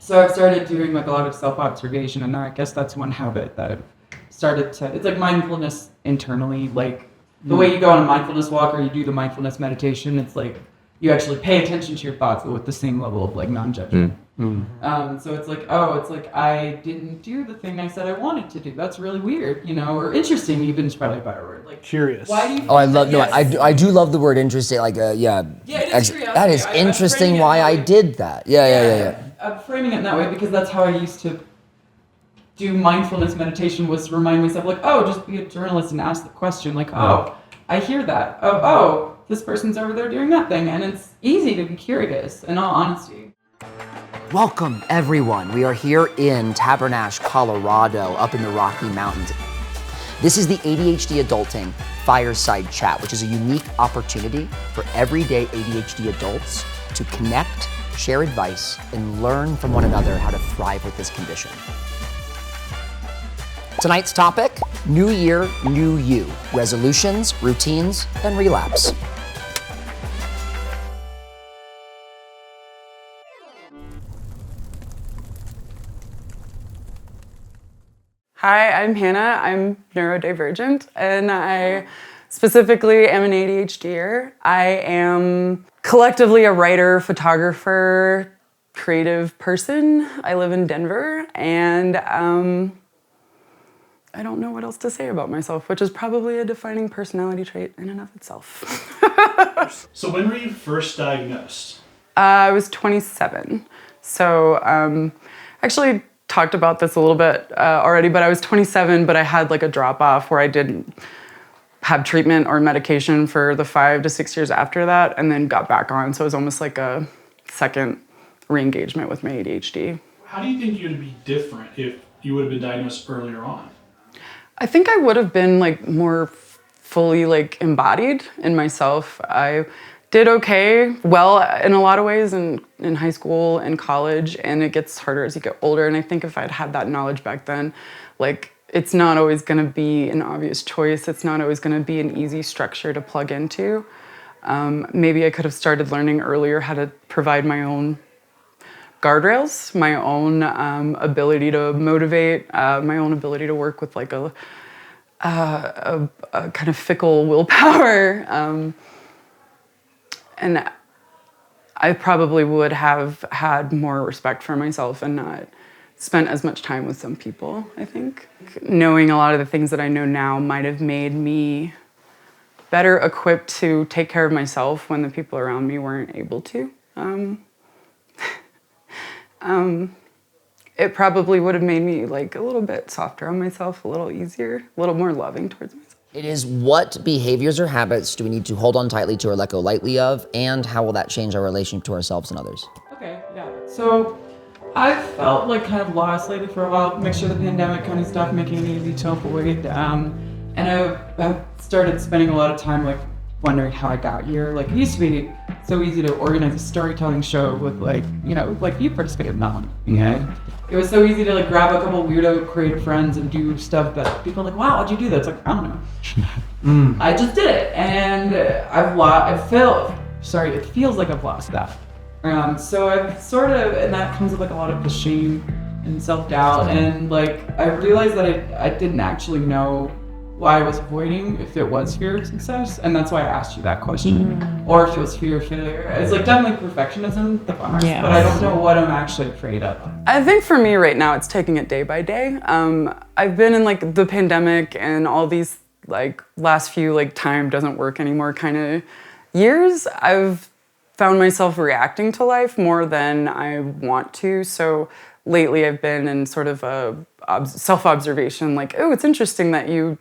So I've started doing like a lot of self-observation, and I guess that's one habit that I've started to, it's like mindfulness internally, like the way you go on a mindfulness walk or you do the mindfulness meditation, it's like you actually pay attention to your thoughts with the same level of like non-judgment. So it's like, oh, it's like I didn't do the thing I said I wanted to do. That's really weird, you know, or interesting even is probably a better word. Like curious. Why do you? Oh, I love I do love the word interesting. Like yeah. Yeah, it is that is interesting. Why I did that. Yeah. I'm framing it that way because that's how I used to do mindfulness meditation, was remind myself like, oh, just be a journalist and ask the question like, oh, I hear that. Oh, this person's over there doing that thing, and it's easy to be curious. In all honesty. Welcome, everyone. We are here in Tabernash, Colorado, up in the Rocky Mountains. This is the ADHD Adulting Fireside Chat, which is a unique opportunity for everyday ADHD adults to connect, share advice, and learn from one another how to thrive with this condition. Tonight's topic, New Year, New You, resolutions, routines, and relapse. Hi, I'm Hannah. I'm neurodivergent, and I specifically am an ADHDer. I am collectively a writer, photographer, creative person. I live in Denver, and I don't know what else to say about myself, which is probably a defining personality trait in and of itself. So when were you first diagnosed? I was 27. So actually talked about this a little bit already, but I was 27, but I had like a drop off where I didn't have treatment or medication for the 5 to 6 years after that, and then got back on. So it was almost like a second re-engagement with my ADHD. How do you think you'd be different if you would have been diagnosed earlier on? I think I would have been like more fully like embodied in myself. I did okay, well in a lot of ways in high school and college, and it gets harder as you get older. And I think if I'd had that knowledge back then, like it's not always gonna be an obvious choice. It's not always gonna be an easy structure to plug into. Maybe I could have started learning earlier how to provide my own guardrails, my own ability to motivate, my own ability to work with like a kind of fickle willpower. And I probably would have had more respect for myself and not spent as much time with some people, I think. Knowing a lot of the things that I know now might have made me better equipped to take care of myself when the people around me weren't able to. It probably would have made me like a little bit softer on myself, a little easier, a little more loving towards myself. It is what behaviors or habits do we need to hold on tightly to or let go lightly of, and how will that change our relationship to ourselves and others? Okay, yeah. So I've felt like kind of lost lately for a while, mixture of the pandemic kind of stuff, making it easy to avoid. And I've started spending a lot of time like wondering how I got here. Like it used to be so easy to organize a storytelling show with like, you know, like you participated in that one. Okay. It was so easy to like grab a couple weirdo creative friends and do stuff that people are like, wow, how'd you do that? It's like, I don't know. I just did it. And it feels like I've lost that. So I've sort of, and that comes with like a lot of the shame and self-doubt. And like, I realized that I didn't actually know why I was avoiding, if it was fear of success, and that's why I asked you that question, or if it was fear of failure. It's like definitely perfectionism, but I don't know what I'm actually afraid of. I think for me right now, it's taking it day by day. I've been in like the pandemic and all these like last few like time doesn't work anymore kind of years. I've found myself reacting to life more than I want to. So lately I've been in sort of a self-observation, like, oh, it's interesting that you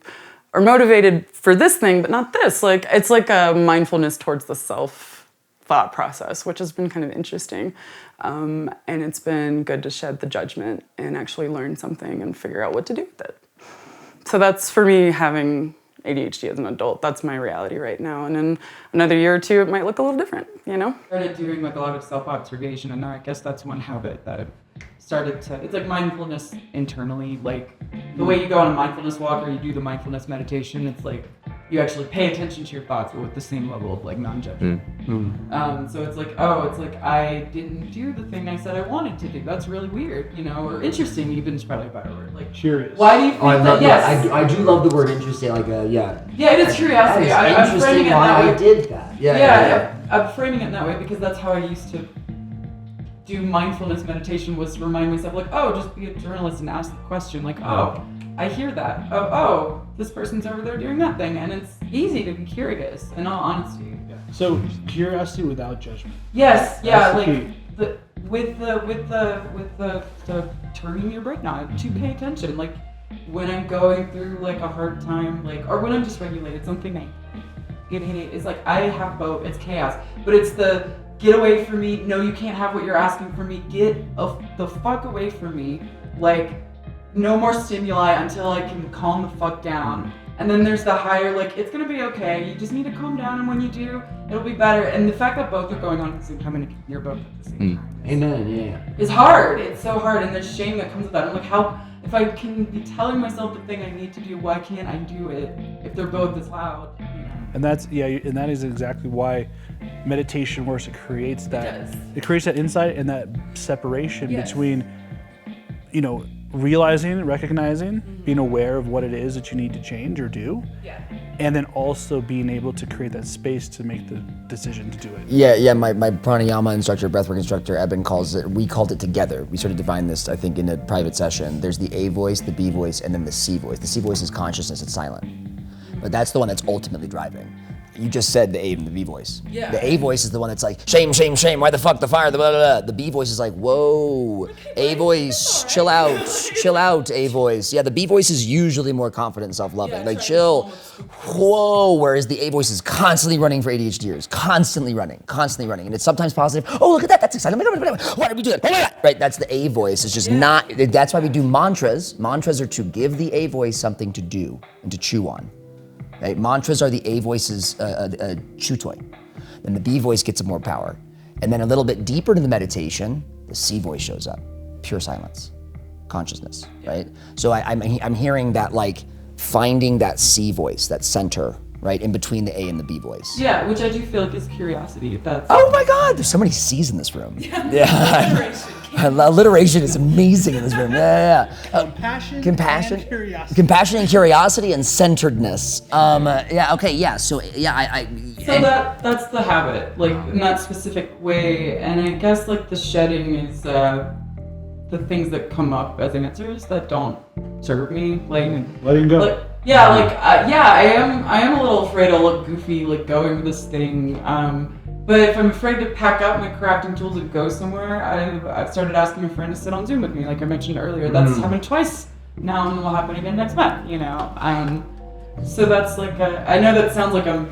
are motivated for this thing, but not this. Like, it's like a mindfulness towards the self thought process, which has been kind of interesting. And it's been good to shed the judgment and actually learn something and figure out what to do with it. So that's for me, having ADHD as an adult. That's my reality right now. And in another year or two, it might look a little different, you know? I started doing like a lot of self-observation, and I guess that's one habit that I've started to, it's like mindfulness internally, like the way you go on a mindfulness walk or you do the mindfulness meditation, it's like you actually pay attention to your thoughts, but with the same level of like non-judgment. So it's like, I didn't do the thing I said I wanted to do. That's really weird, or interesting even is probably a better word. Like, curious. Why do you think that? Yes. I do love the word interesting. Like, yeah. Yeah, it is curiosity. I'm framing it why that way. I did that. Yeah. I'm framing it that way because that's how I used to do mindfulness meditation, was to remind myself, like, just be a journalist and ask the question, like, I hear that. This person's over there doing that thing, and it's easy to be curious, in all honesty. So curiosity without judgment. Yes, That's like the key. with the turning your brain on to pay attention. Like when I'm going through like a hard time, like, or when I'm dysregulated, something I hate is like I have both. It's chaos, but it's the get away from me. No, you can't have what you're asking from me. Get the fuck away from me. Like, no more stimuli until I can calm the fuck down. And then there's the higher, like, it's gonna be okay. You just need to calm down, and when you do, it'll be better. And the fact that both are going on at the same time and you're both at the same time. Amen. Is hard. It's so hard, and there's shame that comes with that. I'm like, how? If I can be telling myself the thing I need to do, why can't I do it? If they're both as loud. And that is exactly why meditation works. It creates that. It creates that insight and that separation between, realizing, recognizing, being aware of what it is that you need to change or do, and then also being able to create that space to make the decision to do it. Yeah. My pranayama instructor, breathwork instructor, Eben we called it together. We sort of defined this, I think, in a private session. There's the A voice, the B voice, and then the C voice. The C voice is consciousness, it's silent. But that's the one that's ultimately driving. You just said the A and the B voice. Yeah. The A voice is the one that's like, shame, why the fuck, the fire, the blah, blah, blah. The B voice is like, whoa, A voice, chill out, A voice. Yeah, the B voice is usually more confident and self-loving. Like, chill, whoa, whereas the A voice is constantly running for ADHDers, constantly running. And it's sometimes positive. Oh, look at that, that's exciting. Why did we do that? Oh my God. Right, that's the A voice. It's just not, that's why we do mantras. Mantras are to give the A voice something to do and to chew on. Right? Mantras are the A voice's chew toy. Then the B voice gets more power. And then a little bit deeper into the meditation, the C voice shows up. Pure silence, consciousness, right? So I'm hearing that, like, finding that C voice, that center, right, in between the A and the B voice. Yeah, which I do feel like is curiosity. That's. Oh my God, there's so many C's in this room. Yeah. Alliteration is amazing in this room. Yeah. Compassion and curiosity. Compassion and curiosity and centeredness. So that's the habit, like in that specific way. And I guess like the shedding is the things that come up as answers that don't serve me. Like letting go. Like, I am a little afraid I'll look goofy, like going with this thing. But if I'm afraid to pack up my crafting tools and go somewhere, I've started asking a friend to sit on Zoom with me, like I mentioned earlier. That's happened twice now, and will happen again next month. So that's like I know that sounds like I'm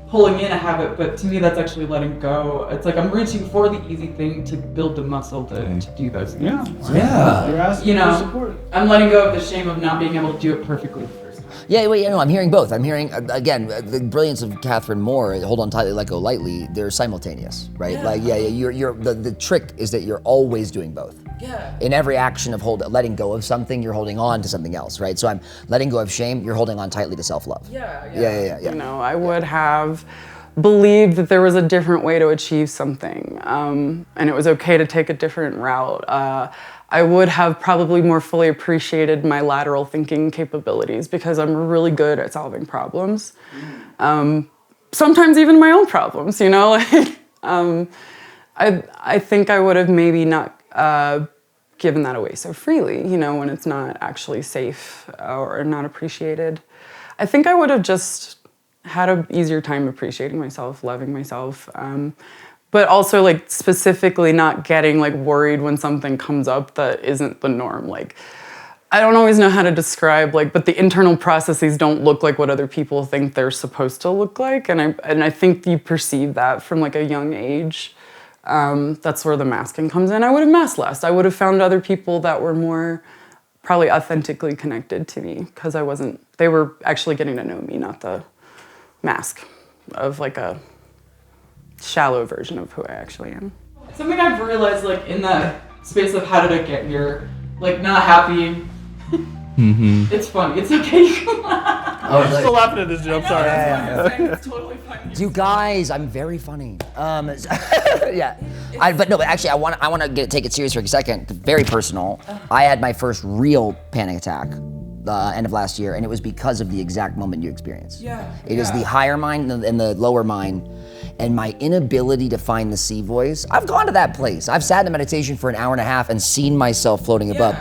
pulling in a habit, but to me that's actually letting go. It's like I'm reaching for the easy thing to build the muscle to do those things. Yeah. You're asking for support. I'm letting go of the shame of not being able to do it perfectly the first time. Yeah, I'm hearing both. I'm hearing, again, the brilliance of Catherine Moore, hold on tightly, let go lightly, they're simultaneous, right? You're the trick is that you're always doing both. Yeah. In every action of letting go of something, you're holding on to something else, right? So I'm letting go of shame, you're holding on tightly to self-love. Yeah. I would have believed that there was a different way to achieve something, and it was okay to take a different route. I would have probably more fully appreciated my lateral thinking capabilities because I'm really good at solving problems. Sometimes even my own problems, I think I would have maybe not given that away so freely, when it's not actually safe or not appreciated. I think I would have just had an easier time appreciating myself, loving myself. But also, like, specifically not getting, like, worried when something comes up that isn't the norm. Like, I don't always know how to describe, like, but the internal processes don't look like what other people think they're supposed to look like. And I think you perceive that from, like, a young age. That's where the masking comes in. I would have masked less. I would have found other people that were more probably authentically connected to me because they were actually getting to know me, not the mask of, like, a shallow version of who I actually am. Something I've realized, like, in that space of how did I get here, like, not happy, It's funny. It's okay. You can laugh. I'm still laughing at this joke. I'm sorry. It's totally funny. You guys, I'm very funny. Yeah, but actually, I want to take it serious for a second. Very personal. I had my first real panic attack end of last year, and it was because of the exact moment you experienced. Yeah. It is the higher mind and the lower mind, and my inability to find the C voice. I've gone to that place. I've sat in meditation for an hour and a half and seen myself floating above.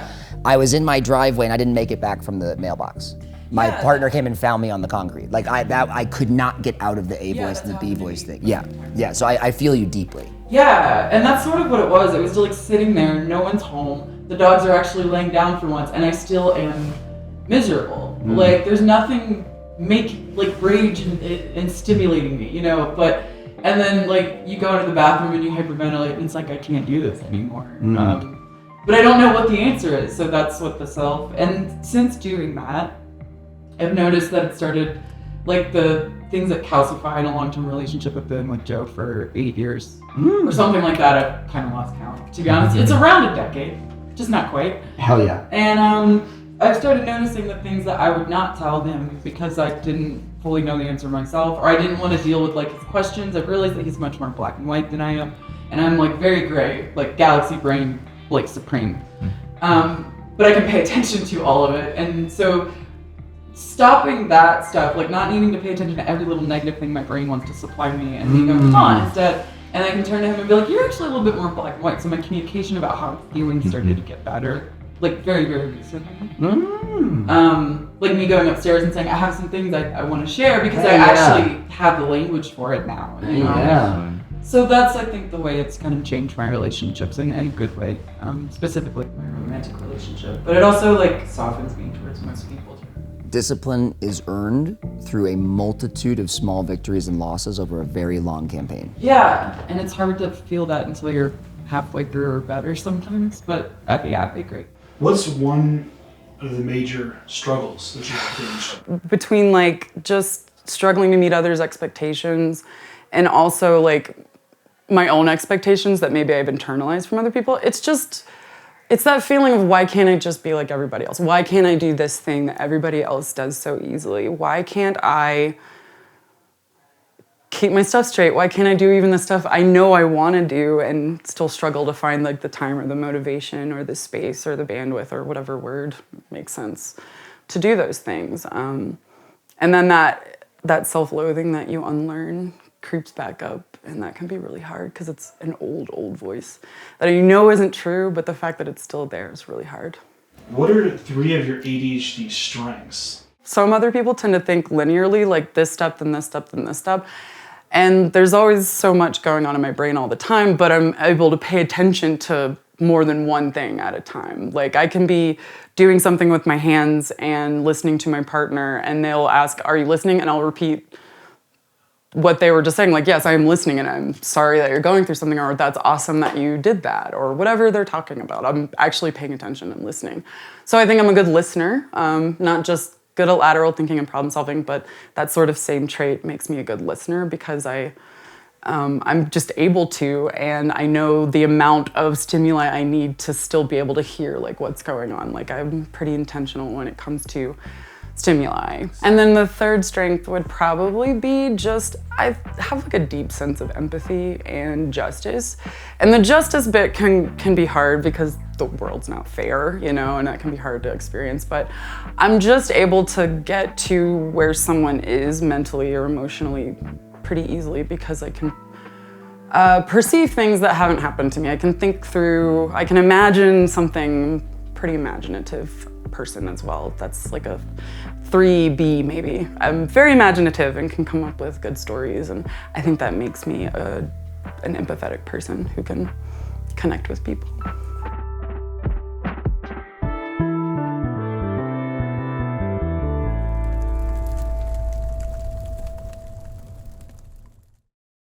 I was in my driveway and I didn't make it back from the mailbox. My partner came and found me on the concrete. Like I could not get out of the A voice and the B voice thing. Yeah. So I feel you deeply. Yeah, and that's sort of what it was. It was like sitting there, no one's home. The dogs are actually laying down for once, and I still am miserable. Like there's nothing rage and stimulating me, you know. And then like you go into the bathroom and you hyperventilate, and it's like I can't do this anymore. But I don't know what the answer is, so that's what the self. And since doing that, I've noticed that it started, like the things that calcify in a long-term relationship have been with Joe for 8 years or something like that. I've kind of lost count, to be honest. It's around a decade, just not quite. Hell yeah. And I've started noticing the things that I would not tell him because I didn't fully know the answer myself, or I didn't want to deal with like his questions. I've realized that he's much more black and white than I am, and I'm like very gray, like galaxy brain, like supreme. But I can pay attention to all of it, and so stopping that stuff, like not needing to pay attention to every little negative thing my brain wants to supply me, and being like, come on, instead, and I can turn to him and be like, you're actually a little bit more black and white. So my communication about how I'm feeling started to get better, like very, very recently. Like me going upstairs and saying, I have some things I want to share because I actually have the language for it now. You know? So that's, I think, the way it's kind of changed my relationships in a good way, specifically my romantic relationship. But it also like softens me towards most people too. Discipline is earned through a multitude of small victories and losses over a very long campaign. Yeah, and it's hard to feel that until you're halfway through or better sometimes, but yeah, it'd be great. What's one of the major struggles that you've faced? Between like just struggling to meet others' expectations and also like my own expectations that maybe I've internalized from other people, it's that feeling of why can't I just be like everybody else? Why can't I do this thing that everybody else does so easily? Why can't I keep my stuff straight? Why can't I do even the stuff I know I want to do and still struggle to find like the time or the motivation or the space or the bandwidth or whatever word makes sense to do those things? And then that self-loathing that you unlearn creeps back up, and that can be really hard because it's an old voice that you know isn't true, but the fact that it's still there is really hard. What are 3 of your ADHD strengths? Some other people tend to think linearly, like this step, then this step, then this step. And there's always so much going on in my brain all the time, but I'm able to pay attention to more than one thing at a time. Like I can be doing something with my hands and listening to my partner, and they'll ask, are you listening? And I'll repeat what they were just saying, like, yes, I'm listening, and I'm sorry that you're going through something, or that's awesome that you did that, or whatever they're talking about. I'm actually paying attention and listening. So I think I'm a good listener, not just good at lateral thinking and problem solving, but that sort of same trait makes me a good listener because I'm just able to, and I know the amount of stimuli I need to still be able to hear like what's going on. Like I'm pretty intentional when it comes to stimuli. And then the third strength would probably be just, I have like a deep sense of empathy and justice. And the justice bit can be hard because the world's not fair, you know, and that can be hard to experience. But I'm just able to get to where someone is mentally or emotionally pretty easily because I can perceive things that haven't happened to me. I can think through, I can imagine something, pretty imaginative person as well. That's like a 3B maybe. I'm very imaginative and can come up with good stories, and I think that makes me an empathetic person who can connect with people.